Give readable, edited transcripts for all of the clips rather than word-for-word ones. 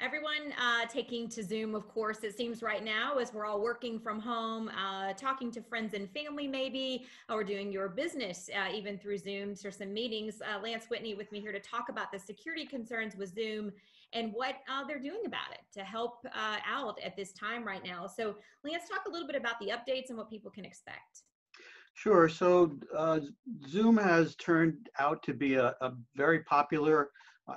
everyone taking to Zoom, of course, it seems right now, as we're all working from home, talking to friends and family maybe, or doing your business even through Zooms or some meetings. Lance Whitney with me here to talk about the security concerns with Zoom and what they're doing about it to help out at this time right now. So Lance, talk a little bit about the updates and what people can expect. Sure. So Zoom has turned out to be a very popular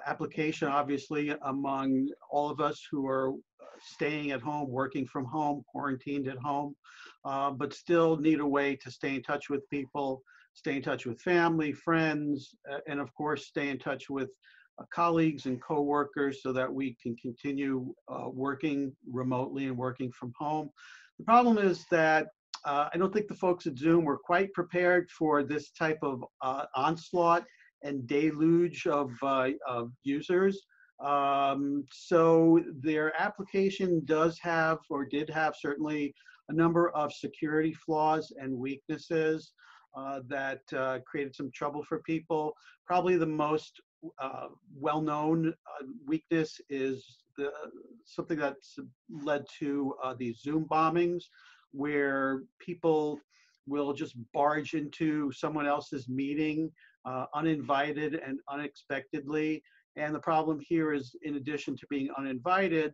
application, obviously, among all of us who are staying at home, working from home, quarantined at home, but still need a way to stay in touch with people, stay in touch with family, friends, and of course, stay in touch with colleagues and coworkers so that we can continue working remotely and working from home. The problem is that I don't think the folks at Zoom were quite prepared for this type of onslaught and deluge of users. So their application does have, or did have certainly, a number of security flaws and weaknesses that created some trouble for people. Probably the most well-known weakness is something that's led to these Zoom bombings, where people will just barge into someone else's meeting uninvited and unexpectedly. And the problem here is, in addition to being uninvited,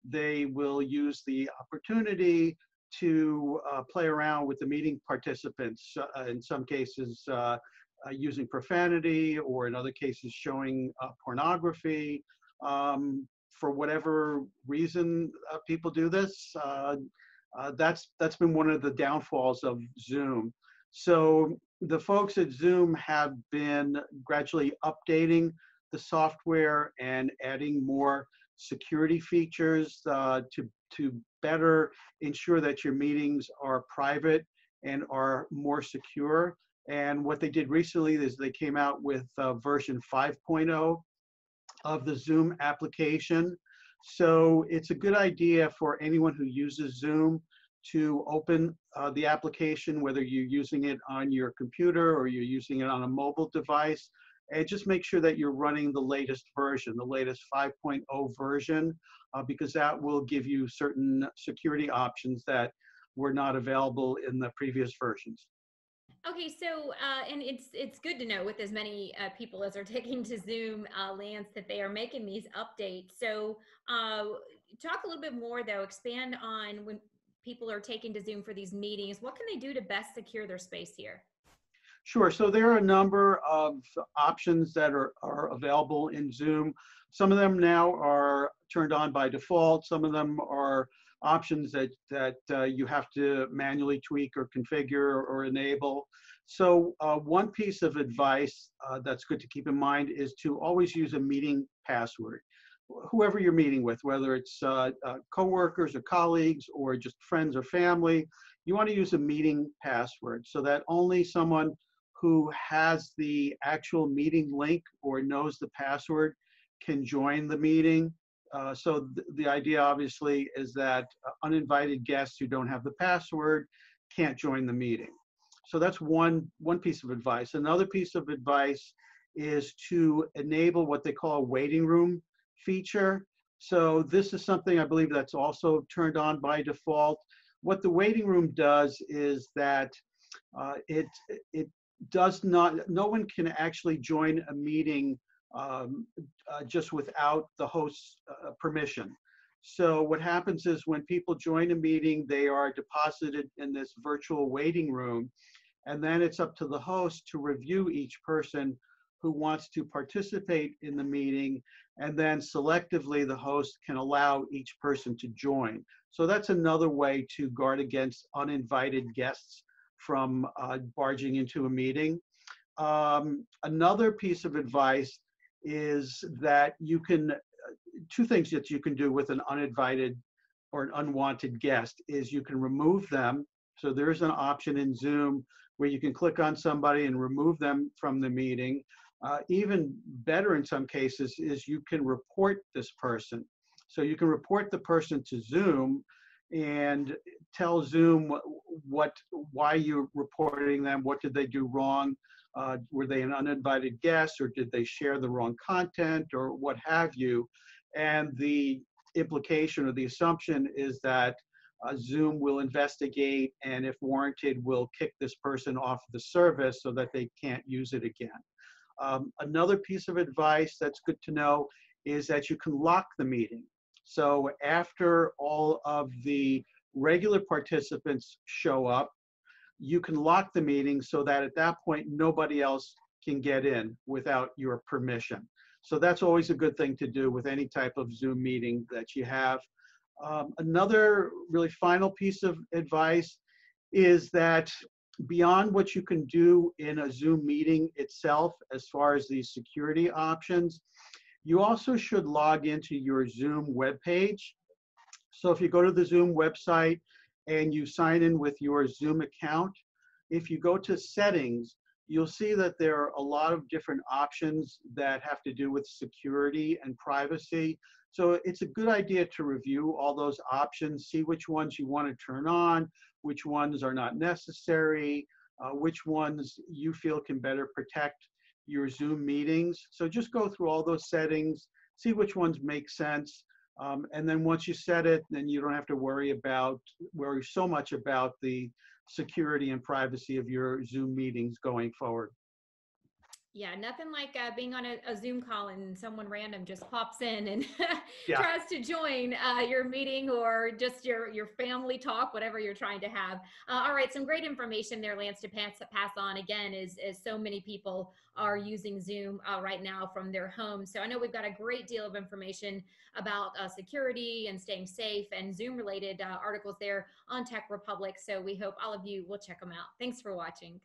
they will use the opportunity to play around with the meeting participants, in some cases using profanity, or in other cases showing pornography. For whatever reason people do this, that's been one of the downfalls of Zoom. So the folks at Zoom have been gradually updating the software and adding more security features to better ensure that your meetings are private and are more secure. And what they did recently is they came out with version 5.0 of the Zoom application. So it's a good idea for anyone who uses Zoom to open the application, whether you're using it on your computer or you're using it on a mobile device, and just make sure that you're running the latest version, the latest 5.0 version, because that will give you certain security options that were not available in the previous versions. Okay, so and it's good to know with as many people as are taking to Zoom, Lance, that they are making these updates. So talk a little bit more, though, expand on when people are taking to Zoom for these meetings. What can they do to best secure their space here? Sure. So there are a number of options that are available in Zoom. Some of them now are turned on by default. Some of them are options that you have to manually tweak or configure or enable. So one piece of advice that's good to keep in mind is to always use a meeting password. Whoever you're meeting with, whether it's coworkers or colleagues or just friends or family, you want to use a meeting password so that only someone who has the actual meeting link or knows the password can join the meeting. So the idea, obviously, is that uninvited guests who don't have the password can't join the meeting. So that's one piece of advice. Another piece of advice is to enable what they call a waiting room feature. So this is something I believe that's also turned on by default. What the waiting room does is that it does not, no one can actually join a meeting just without the host's permission. So what happens is when people join a meeting, they are deposited in this virtual waiting room, and then it's up to the host to review each person who wants to participate in the meeting, and then selectively the host can allow each person to join. So that's another way to guard against uninvited guests from barging into a meeting. Another piece of advice is that you can, two things that you can do with an uninvited or an unwanted guest is you can remove them. So there's an option in Zoom where you can click on somebody and remove them from the meeting. Even better in some cases is you can report this person. So you can report the person to Zoom and tell Zoom why you're reporting them, what did they do wrong, were they an uninvited guest, or did they share the wrong content, or what have you. And the implication or the assumption is that Zoom will investigate, and if warranted, will kick this person off the service so that they can't use it again. Another piece of advice that's good to know is that you can lock the meeting. So after all of the regular participants show up, you can lock the meeting so that at that point, nobody else can get in without your permission. So that's always a good thing to do with any type of Zoom meeting that you have. Another really final piece of advice is that beyond what you can do in a Zoom meeting itself, as far as these security options, you also should log into your Zoom webpage. So if you go to the Zoom website and you sign in with your Zoom account, if you go to settings, you'll see that there are a lot of different options that have to do with security and privacy. So it's a good idea to review all those options, see which ones you want to turn on, which ones are not necessary, which ones you feel can better protect your Zoom meetings. So just go through all those settings, see which ones make sense. And then once you set it, then you don't have to worry so much about the security and privacy of your Zoom meetings going forward. Yeah, nothing like being on a Zoom call and someone random just pops in and Yeah. tries to join your meeting or just your family talk, whatever you're trying to have. All right, some great information there, Lance, to pass on again, is so many people are using Zoom right now from their homes. So I know we've got a great deal of information about security and staying safe and Zoom-related articles there on Tech Republic. So we hope all of you will check them out. Thanks for watching.